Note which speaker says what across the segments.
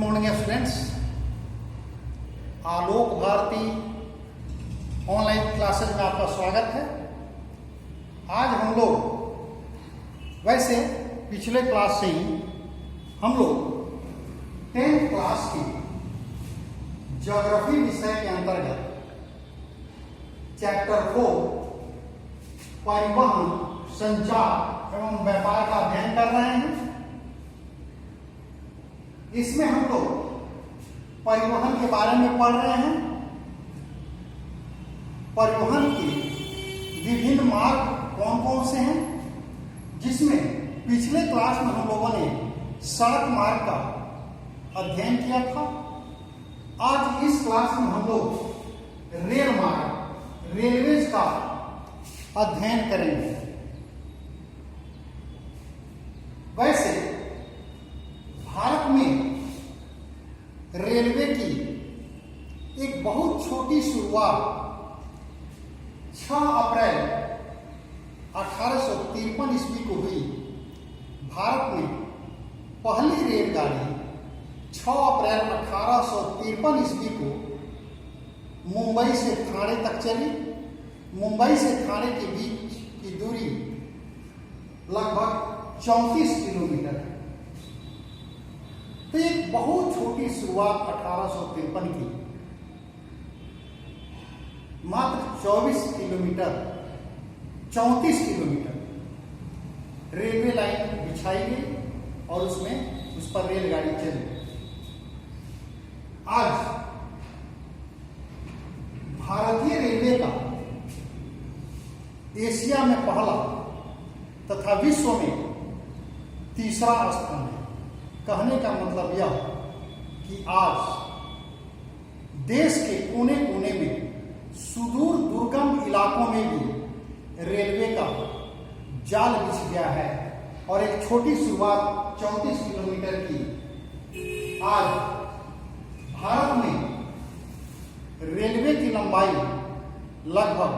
Speaker 1: Morning students. Alok Bharati online classes में आपका स्वागत है। आज हम लोग वैसे पिछले क्लास से ही हम लोग 10th क्लास की ज्योग्राफी विषय के अंतर्गत चैप्टर 4 परिवहन, संचार एवं व्यापार का अध्ययन कर रहे हैं। इसमें हम लोग परिवहन के बारे में पढ़ रहे हैं। परिवहन के विभिन्न मार्ग कौन कौन से हैं, जिसमें पिछले क्लास में हम लोगों ने सड़क मार्ग का अध्ययन किया था। आज इस क्लास में हम लोग रेल मार्ग, रेलवेज का अध्ययन करेंगे। वैसे भारत में रेलवे की एक बहुत छोटी शुरुआत 6 अप्रैल 1853 ईस्वी को हुई। भारत में पहली रेलगाड़ी 6 अप्रैल 1853 ईस्वी को मुंबई से ठाणे तक चली। मुंबई से ठाणे के बीच की दूरी लगभग 34 किलोमीटर है। तो एक बहुत छोटी शुरुआत 1853 की, मात्र 34 किलोमीटर रेलवे लाइन बिछाई गई और उस पर रेलगाड़ी चली। आज भारतीय रेलवे का एशिया में पहला तथा विश्व में तीसरा स्थान है। कहने का मतलब यह कि आज देश के कोने कोने में, सुदूर दुर्गम इलाकों में भी रेलवे का जाल बिछ गया है और एक छोटी शुरुआत 34 किलोमीटर की आज भारत में रेलवे की लंबाई लगभग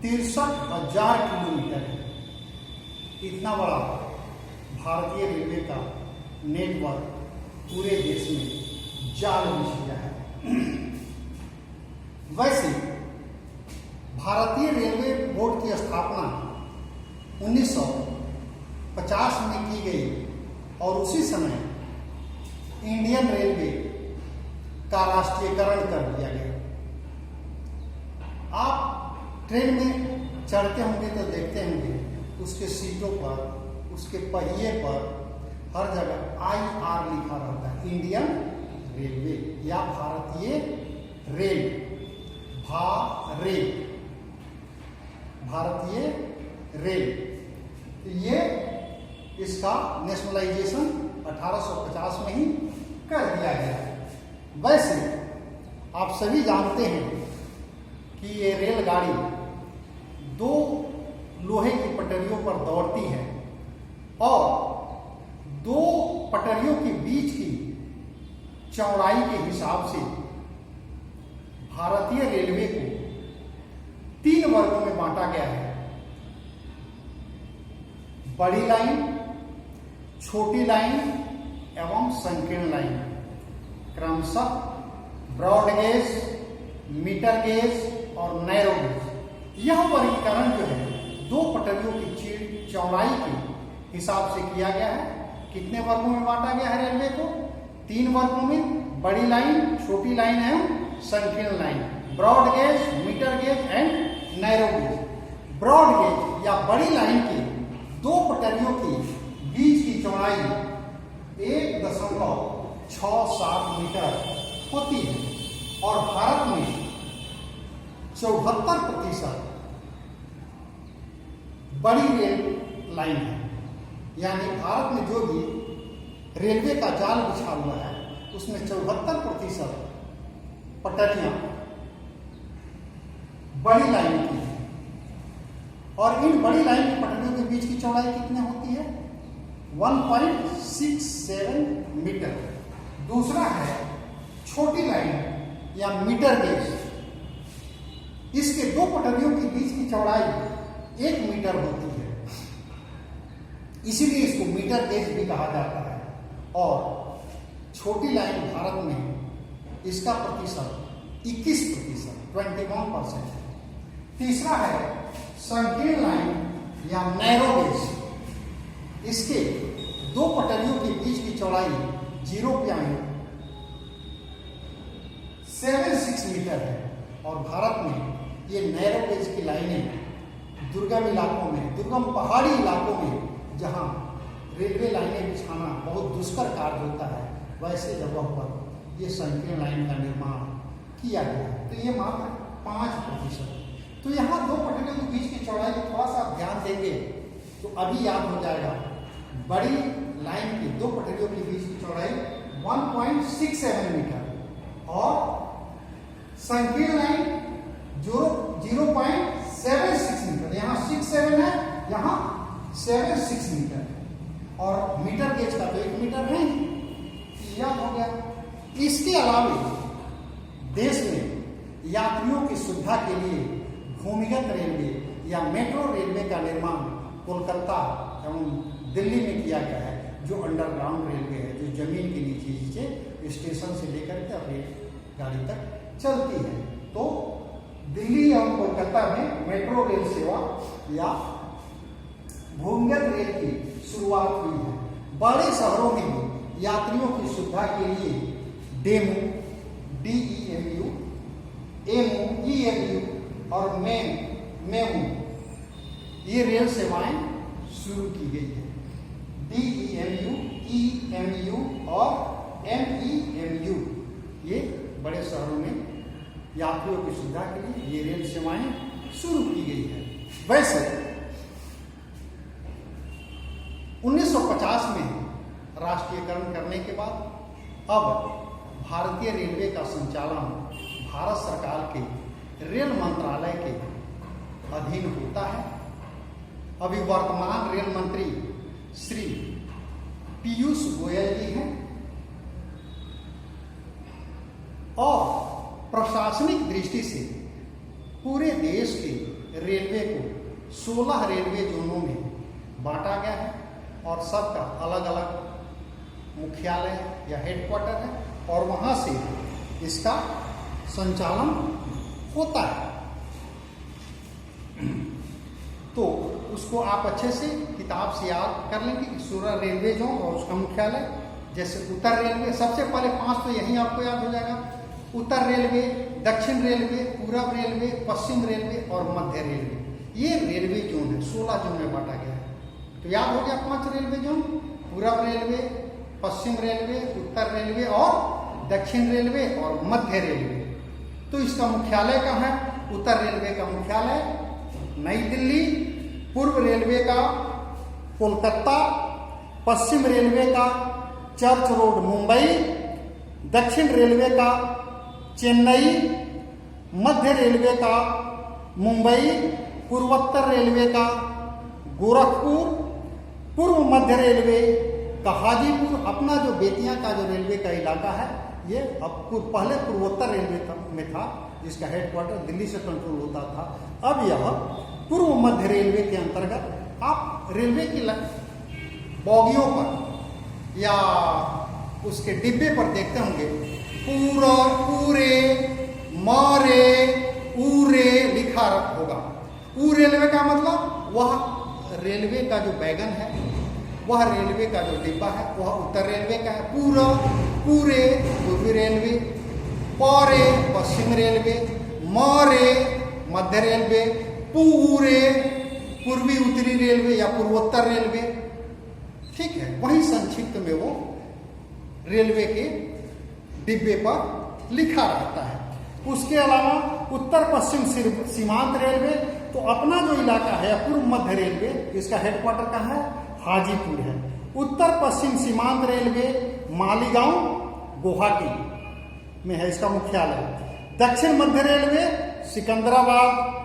Speaker 1: 63,000 किलोमीटर है। इतना बड़ा भारतीय रेलवे का नेटवर्क पूरे देश में जाल बिछ गया है। वैसे भारतीय रेलवे बोर्ड की स्थापना 1950 में की गई और उसी समय इंडियन रेलवे का राष्ट्रीयकरण कर दिया गया। आप ट्रेन में चढ़ते होंगे तो देखते होंगे उसके सीटों पर, उसके पहिए पर हर जगह IR लिखा रहता है, इंडियन रेलवे या भारतीय रेल, भारतीय रेल। तो ये इसका नेशनलाइजेशन 1850 में ही कर दिया गया। वैसे आप सभी जानते हैं कि ये रेलगाड़ी 2 लोहे की पटरियों पर दौड़ती है और 2 पटरियों के बीच की चौड़ाई के हिसाब से भारतीय रेलवे को 3 वर्गों में बांटा गया है। बड़ी लाइन, छोटी लाइन एवं संकीर्ण लाइन। क्रमशः ब्रॉड गेज, मीटर गेज और नैरो गेज। यह वर्गीकरण जो है 2 पटरियों की चौड़ाई के हिसाब से किया गया है। कितने वर्गों में बांटा गया है रेलवे को? 3 वर्गों में, बड़ी लाइन, छोटी लाइन एवं संकीर्ण line, broad gauge, metre gauge and narrow gauge. Broad gauge या बड़ी लाइन की 2 पटरियों के बीच की चौड़ाई 1.67 मीटर होती है और भारत में 74% बड़ी रेल लाइन है। यानी भारत में जो भी रेलवे का जाल बिछा हुआ है उसमें 74% पटरियां बड़ी लाइन की है। और इन बड़ी लाइन की पटरियों के बीच की चौड़ाई कितनी होती है? 1.67 मीटर। दूसरा है छोटी लाइन या मीटर गेज। इसके 2 पटरियों के बीच की चौड़ाई 1 मीटर होती है, इसीलिए इसको मीटर गेज भी कहा जाता है। और छोटी लाइन भारत में इसका प्रतिशत 21%, 21% है। तीसरा है संकीर्ण लाइन या नैरो गेज। इसके दो पटरियों के बीच की चौड़ाई 0.76 मीटर है और भारत में ये नैरो गेज की लाइनें दुर्गम इलाकों में, दुर्गम पहाड़ी इलाकों में जहां रेलवे लाइनें बिछाना बहुत दुष्कर कार्य होता है, वैसे जगहों पर ये संकीर्ण लाइन का निर्माण किया गया है। तो ये मात्र 5%। तो यहाँ दो पटरियों के बीच की चौड़ाई को थोड़ा सा ध्यान देंगे तो अभी याद हो जाएगा। बड़ी लाइन की दो पटरियों के बीच की चौड़ाई 1.67 मीटर और संकीर्ण लाइन 0.76 मीटर। यहाँ 67 है, यहाँ 76 मीटर और मीटर गेज का तो 1 मीटर है, याद हो गया। इसके अलावा देश में यात्रियों की सुविधा के लिए भूमिगत रेलवे या मेट्रो रेलवे का निर्माण कोलकाता एवं दिल्ली में किया गया है, जो अंडरग्राउंड रेलवे है, जो जमीन के नीचे स्टेशन से लेकर के रेलगाड़ी तक चलती है। तो दिल्ली एवं कोलकाता में मेट्रो रेल सेवा या भूमिगत रेल की शुरुआत हुई है। बड़े शहरों में भी यात्रियों की सुविधा के लिए डेमू, DEMU, एमू, EMU और मेमू ये रेल सेवाएं शुरू की गई है। DEMU, EMU और MEMU ये बड़े शहरों में यात्रियों की सुविधा के लिए ये रेल सेवाएं शुरू की गई है। वैसे 1950 में राष्ट्रीयकरण करने के बाद अब भारतीय रेलवे का संचालन भारत सरकार के रेल मंत्रालय के अधीन होता है। अभी वर्तमान रेल मंत्री श्री पीयूष गोयल जी हैं और प्रशासनिक दृष्टि से पूरे देश के रेलवे को 16 रेलवे जोनों में बांटा गया है और सबका अलग अलग मुख्यालय या हेडक्वार्टर है और वहां से इसका संचालन होता है। तो उसको आप अच्छे से किताब से याद कर लेंगे कि 16 रेलवे जोन और उसका मुख्यालय। जैसे उत्तर रेलवे, सबसे पहले 5 तो यही आपको याद हो जाएगा। उत्तर रेलवे, दक्षिण रेलवे, पूर्व रेलवे, पश्चिम रेलवे और मध्य रेलवे, ये रेलवे जोन है, 16 जोन में बांटा गया है। तो याद हो गया 5 रेलवे जोन, पूर्व रेलवे, पश्चिम रेलवे, उत्तर रेलवे और दक्षिण रेलवे और मध्य रेलवे। तो इसका मुख्यालय कहाँ है? उत्तर रेलवे का मुख्यालय नई दिल्ली, पूर्व रेलवे का कोलकाता, पश्चिम रेलवे का चर्च रोड मुंबई, दक्षिण रेलवे का चेन्नई, मध्य रेलवे का मुंबई, पूर्वोत्तर रेलवे का गोरखपुर, पूर्व मध्य रेलवे का हाजीपुर। अपना जो बेतिया का जो रेलवे का इलाका है ये अब पहले पूर्वोत्तर रेलवे में था, जिसका हेडक्वार्टर दिल्ली से कंट्रोल होता था। अब यह पूर्व मध्य रेलवे के अंतर्गत आप रेलवे की बोगियों पर या उसके डिब्बे पर देखते होंगे पूरे, मारे, ऊरे लिखा होगा। ऊ रेलवे का मतलब वह रेलवे का जो बैगन है, वह रेलवे का जो डिब्बा है वह उत्तर रेलवे का है। पूरे पूर्वी रेलवे, पौरे पश्चिम रेलवे, मारे मध्य रेलवे, पूरे पूर्वी उत्तरी रेलवे या पूर्वोत्तर रेलवे। ठीक है, वही संक्षिप्त में वो रेलवे के डिब्बे पर लिखा रहता है। उसके अलावा उत्तर पश्चिम सीमांत रेलवे, तो अपना जो इलाका है पूर्व मध्य रेलवे, इसका हेडक्वार्टर कहाँ है? हाजीपुर है। उत्तर पश्चिम सीमांत रेलवे मालीगांव गुवाहाटी में है, इसका मुख्यालय। दक्षिण मध्य रेलवे सिकंदराबाद,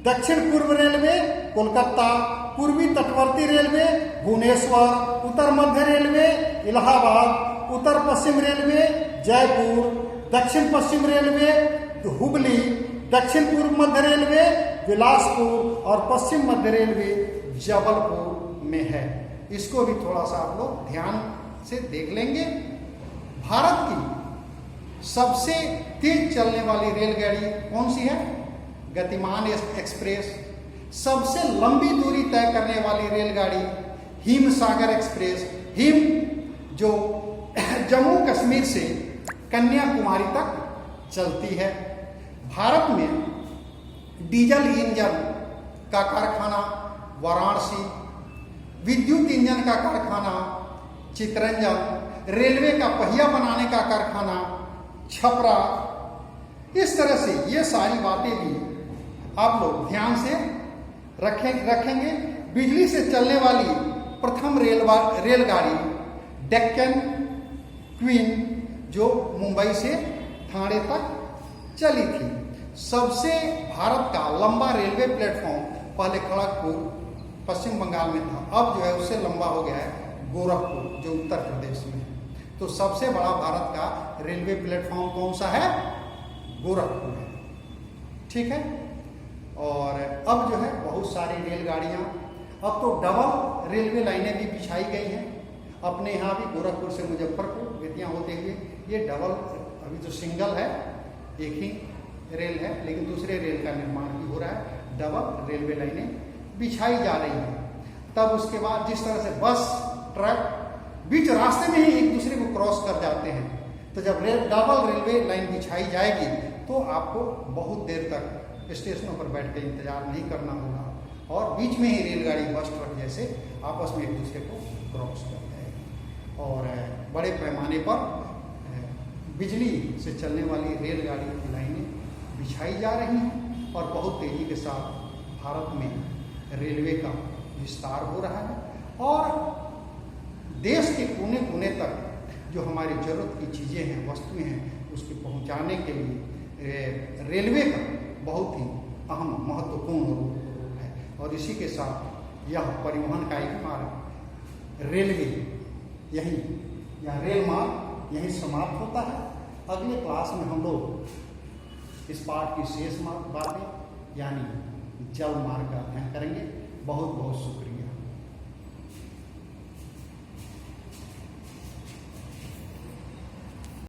Speaker 1: दक्षिण पूर्व रेलवे कोलकाता, पूर्वी तटवर्ती रेलवे भुवनेश्वर, उत्तर मध्य रेलवे इलाहाबाद, उत्तर पश्चिम रेलवे जयपुर, दक्षिण पश्चिम रेलवे हुबली, दक्षिण पूर्व मध्य रेलवे बिलासपुर और पश्चिम मध्य रेलवे जबलपुर में है। इसको भी थोड़ा सा आप लोग ध्यान से देख लेंगे। भारत की सबसे तेज चलने वाली रेलगाड़ी कौन सी है? गतिमान एक्सप्रेस। सबसे लंबी दूरी तय करने वाली रेलगाड़ी हिमसागर एक्सप्रेस। हिम जो जम्मू कश्मीर से कन्याकुमारी तक चलती है। भारत में डीजल इंजन का कारखाना वाराणसी, विद्युत इंजन का कारखाना चितरंजन, रेलवे का पहिया बनाने का कारखाना छपरा। इस तरह से ये सारी बातें भी आप लोग ध्यान से रखेंगे। बिजली से चलने वाली प्रथम रेलगाड़ी डेक्कन क्वीन जो मुंबई से ठाणे तक चली थी। सबसे भारत का लंबा रेलवे प्लेटफॉर्म पहले खड़गपुर पश्चिम बंगाल में था, अब जो है उससे लंबा हो गया है गोरखपुर जो उत्तर प्रदेश में है। तो सबसे बड़ा भारत का रेलवे प्लेटफॉर्म कौन सा है? गोरखपुर है। ठीक है। और अब जो है बहुत सारी रेलगाड़ियां, अब तो डबल रेलवे लाइनें भी बिछाई गई हैं। अपने यहाँ भी गोरखपुर से मुजफ्फरपुर बेतियां होते हुए ये डबल, अभी तो सिंगल है, एक ही रेल है, लेकिन दूसरे रेल का निर्माण भी हो रहा है। डबल रेलवे लाइनें बिछाई जा रही हैं। तब उसके बाद जिस तरह से बस ट्रक बीच रास्ते में ही एक दूसरे को क्रॉस कर जाते हैं, तो जब डबल रेलवे लाइन बिछाई जाएगी तो आपको बहुत देर तक स्टेशनों पर बैठ कर इंतजार नहीं करना होगा और बीच में ही रेलगाड़ी बस ट्रक जैसे आपस में एक दूसरे को क्रॉस कर जाएगी। और बड़े पैमाने पर बिजली से चलने वाली रेलगाड़ी की लाइनें बिछाई जा रही हैं और बहुत तेजी के साथ भारत में रेलवे का विस्तार हो रहा है। और देश के कोने कोने तक जो हमारी ज़रूरत की चीज़ें हैं, वस्तुएं हैं, उसके पहुंचाने के लिए रेलवे का बहुत ही अहम महत्वपूर्ण रोल है। और इसी के साथ यह परिवहन का एक मार्ग रेलवे यह रेल मार्ग यहीं समाप्त होता है। अगले क्लास में हम लोग इस पाठ की शेष बातें यानी जल मार्ग का अध्ययन करेंगे। बहुत बहुत शुक्रिया।